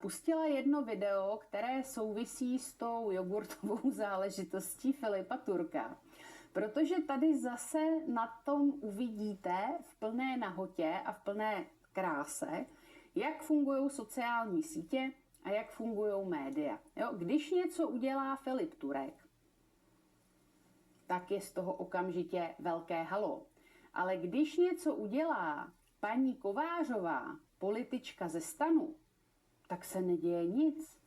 Pustila jedno video, které souvisí s tou jogurtovou záležitostí Filipa Turka. Protože tady zase na tom uvidíte v plné nahotě a v plné kráse, jak fungují sociální sítě a jak fungují média. Jo? Když něco udělá Filip Turek, tak je z toho okamžitě velké halo. Ale když něco udělá paní Kovářová, politička ze STANu, tak se neděje nic.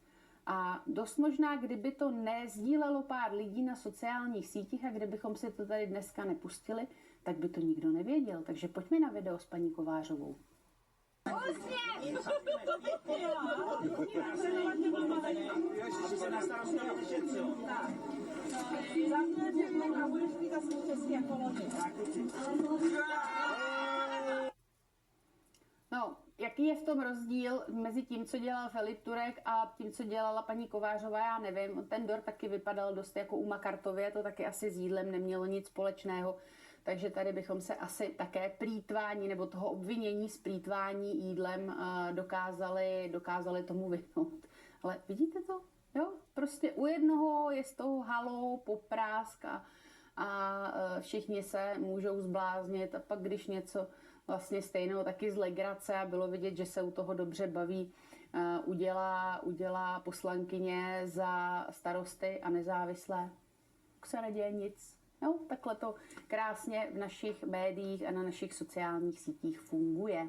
A dost možná, kdyby to nezdílelo pár lidí na sociálních sítích a kdybychom si to tady dneska nepustili, tak by to nikdo nevěděl. Takže pojďme na video s paní Kovářovou. No, jaký je v tom rozdíl mezi tím, co dělal Filip Turek a tím, co dělala paní Kovářová, já nevím. Ten dort taky vypadal dost jako u Makartově, to taky asi s jídlem nemělo nic společného, takže tady bychom se asi také plýtvání nebo toho obvinění z plýtvání jídlem dokázali tomu vyhnout. Ale vidíte to? Jo? Prostě u jednoho je z toho halo, poprásk a všichni se můžou zbláznit a pak když něco vlastně stejného taky z legrace a bylo vidět, že se u toho dobře baví, udělá poslankyně za Starosty a nezávislé, tak se neděje nic. Jo, takhle to krásně v našich médiích a na našich sociálních sítích funguje.